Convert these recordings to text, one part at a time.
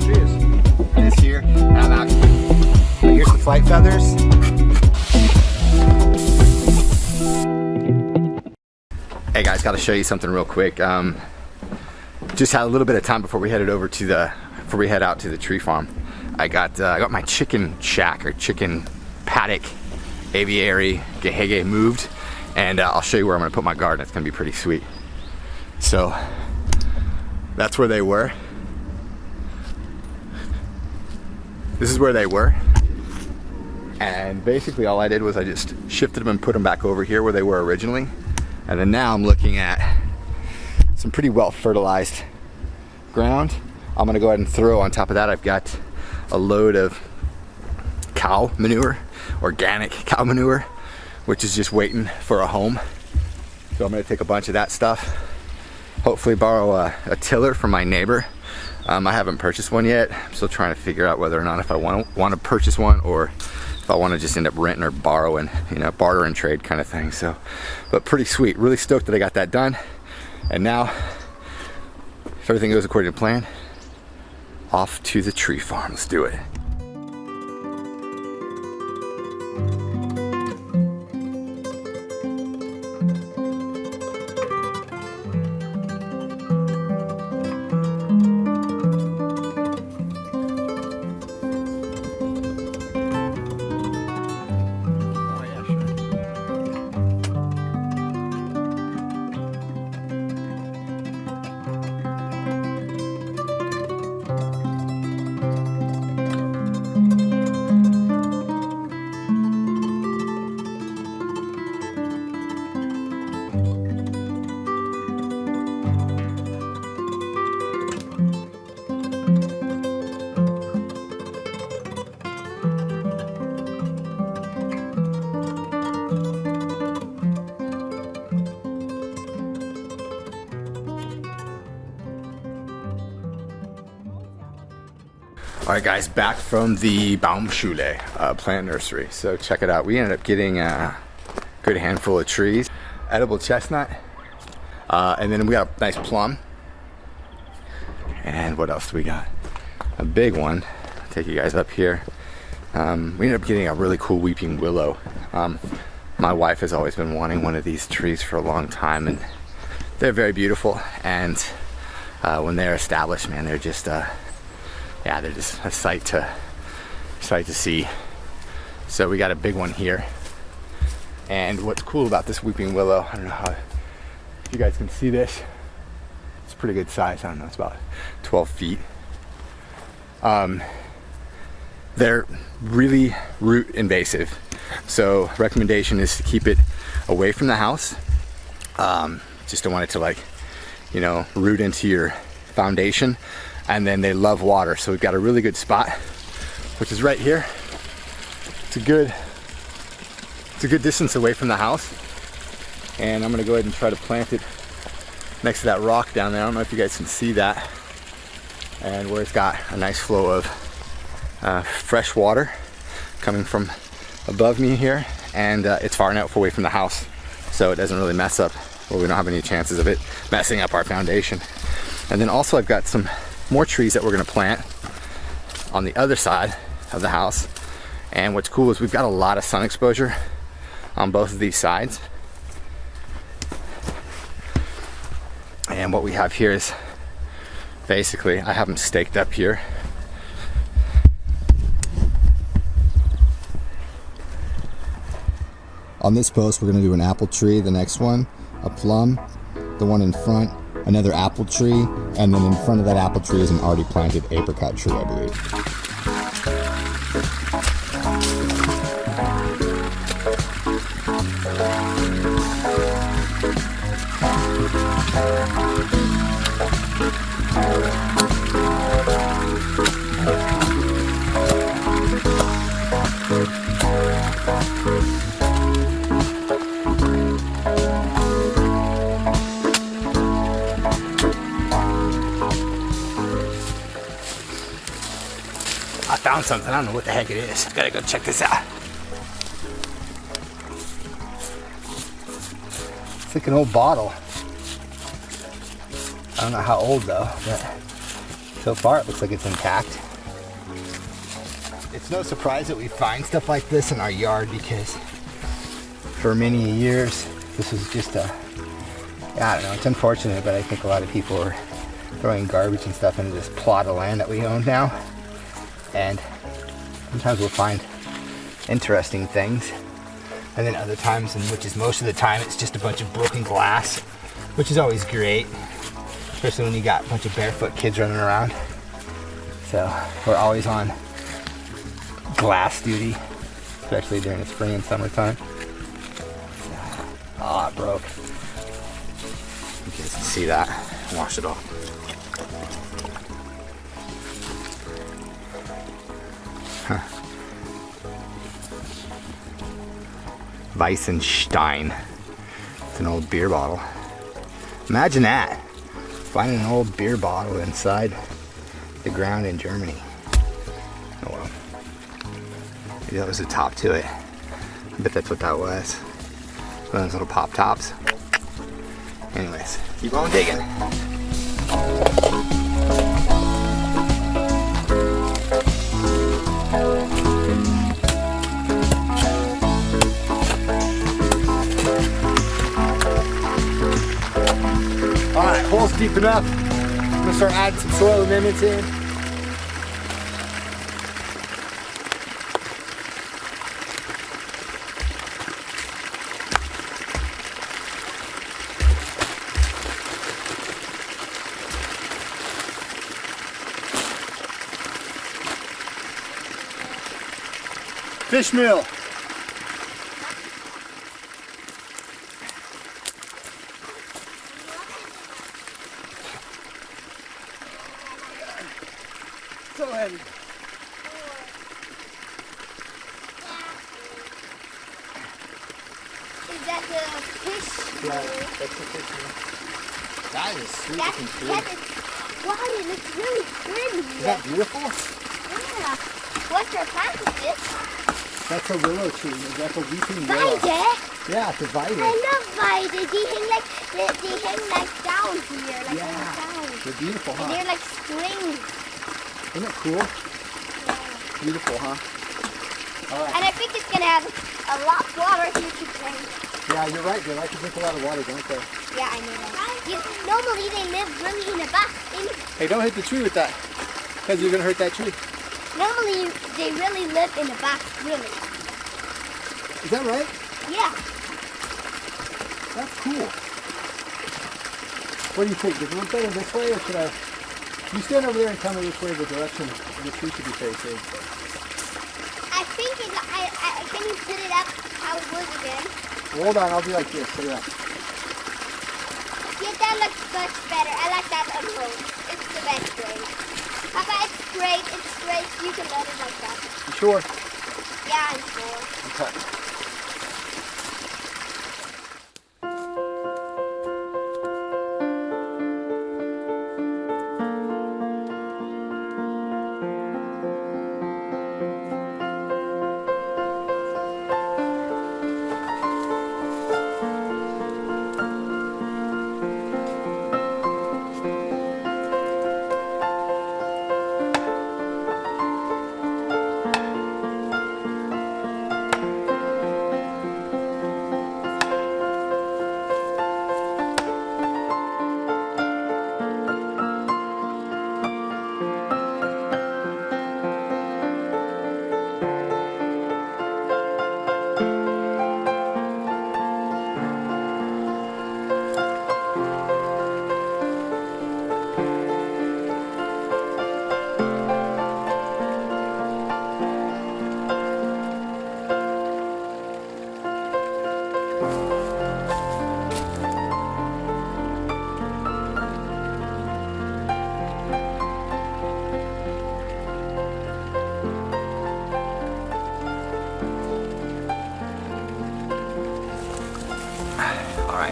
She is. This here. And I'm actually, here's the flight feathers. Hey guys, got to show you something real quick. Just had a little bit of time before we head out to the tree farm. I got my chicken shack or chicken paddock aviary gehege moved, and I'll show you where I'm gonna put my garden. It's gonna be pretty sweet. So that's where they were. This is where they were. And basically all I did was I just shifted them and put them back over here where they were originally. And then now I'm looking at some pretty well fertilized ground. I'm gonna go ahead and throw on top of that, I've got a load of cow manure, organic cow manure, which is just waiting for a home. So I'm gonna take a bunch of that stuff, hopefully borrow a tiller from my neighbor. I haven't purchased one yet. I'm still trying to figure out whether or not if I want to purchase one or if I want to just end up renting or borrowing, you know, barter and trade kind of thing. So, but pretty sweet. Really stoked that I got that done. And now, if everything goes according to plan, off to the tree farm. Let's do it. Alright guys, back from the Baumschule plant nursery. So check it out. We ended up getting a good handful of trees. Edible chestnut. And then we got a nice plum. And what else do we got? A big one. I'll take you guys up here. We ended up getting a really cool weeping willow. My wife has always been wanting one of these trees for a long time, and they're very beautiful. And when they're established, man, they're just yeah, they're just a sight to see. So we got a big one here. And what's cool about this weeping willow, I don't know how you guys can see this. It's a pretty good size. I don't know, it's about 12 feet. They're really root invasive. So recommendation is to keep it away from the house. Just don't want it to, like, you know, root into your foundation. And then they love water, so we've got a really good spot, which is right here. It's a good distance away from the house, and I'm gonna go ahead and try to plant it next to that rock down there. I don't know if you guys can see that, and where it's got a nice flow of fresh water coming from above me here, and it's far enough away from the house, so it doesn't really mess up, or we don't have any chances of it messing up our foundation. And then also I've got some more trees that we're gonna plant on the other side of the house. And what's cool is we've got a lot of sun exposure on both of these sides. And what we have here is basically, I have them staked up here. On this post, we're gonna do an apple tree, the next one, a plum, the one in front, another apple tree, and then in front of that apple tree is an already planted apricot tree, I believe. I found something, I don't know what the heck it is. Gotta go check this out. It's like an old bottle. I don't know how old though, but So far it looks like it's intact. It's no surprise that we find stuff like this in our yard because for many years this was just a, I don't know, it's unfortunate, but I think a lot of people are throwing garbage and stuff into this plot of land that we own now. And sometimes we'll find interesting things. And then other times, and which is most of the time, it's just a bunch of broken glass, which is always great, especially when you got a bunch of barefoot kids running around. So we're always on glass duty, especially during the spring and summertime. Oh, it broke. You can see that. Wash it off. Huh. Weissenstein. It's an old beer bottle. Imagine that. Finding an old beer bottle inside the ground in Germany. Oh well. Maybe that was the top to it. I bet that's what that was. One of those little pop tops. Anyways, keep on digging. Alright, hole's deep enough. I'm gonna start adding some soil amendments in. Fish meal. So heavy. Is that the fish? Yeah, that's the fish meal. That is sweet looking food. Wow, it looks really pretty. Is that beautiful? Yeah. What's your plant is this? That's a willow tree. That's a weeping willow. Vide? Yeah, it's a vide. I love vide. They hang like down here, like yeah. down. They're beautiful, huh? And they're like strings. Isn't it cool? Yeah. Beautiful, huh? All right. And I think it's gonna have a lot of water here to drink. Yeah, you're right. They like to drink a lot of water, don't they? Yeah, I know that. Normally they live really in a box. Hey, don't hit the tree with that, because you're gonna hurt that tree. Normally they really live in a box, really. Is that right? Yeah. That's cool. What do you think? Does it look better this way, or should I? You stand over there and tell me which way the direction the tree should be facing. I think can you put it up how it was again? Hold on, I'll be like this. So yeah. Yeah, that looks much better. I like that approach. It's the best way. Papa, it's straight. It's straight. You can let it like that. You sure? Yeah, I'm sure. Okay.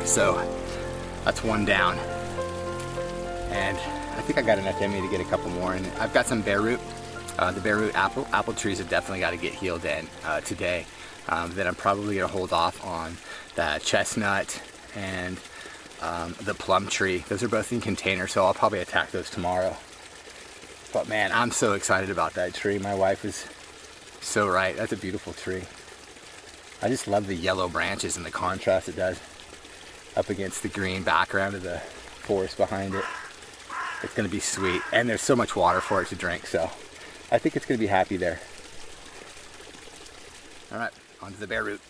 So that's one down, and I think I got enough in me to get a couple more. And I've got some bare root. The bare root apple trees have definitely got to get healed in today. Then I'm probably gonna hold off on the chestnut and the plum tree. Those are both in containers, so I'll probably attack those tomorrow. But man, I'm so excited about that tree. My wife is so right. That's a beautiful tree. I just love the yellow branches and the contrast it does up against the green background of the forest behind it. It's gonna be sweet. And there's so much water for it to drink, so I think it's gonna be happy there. All right, onto the bare root.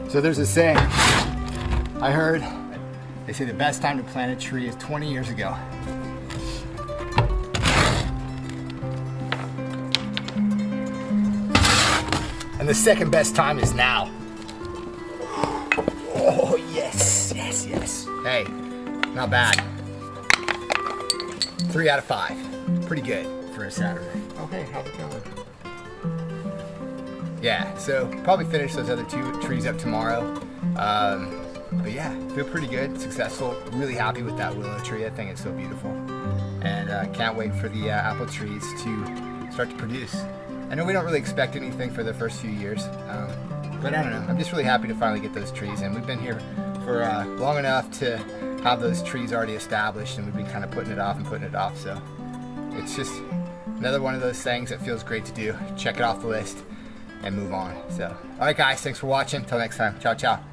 So there's a saying I heard, they say the best time to plant a tree is 20 years ago. And the second best time is now. Oh yes, yes, yes. Hey, not bad. 3 out of 5. Pretty good for a Saturday. Oh hey, how's it going? Yeah, so probably finish those other 2 trees up tomorrow. But yeah, feel pretty good, successful. Really happy with that willow tree. I think it's so beautiful. And can't wait for the apple trees to start to produce. I know we don't really expect anything for the first few years, but I don't know. I'm just really happy to finally get those trees. And we've been here for long enough to have those trees already established, and we've been kind of putting it off and putting it off. So it's just another one of those things that feels great to do. Check it off the list and move on. So, all right guys, thanks for watching. Till next time, ciao, ciao.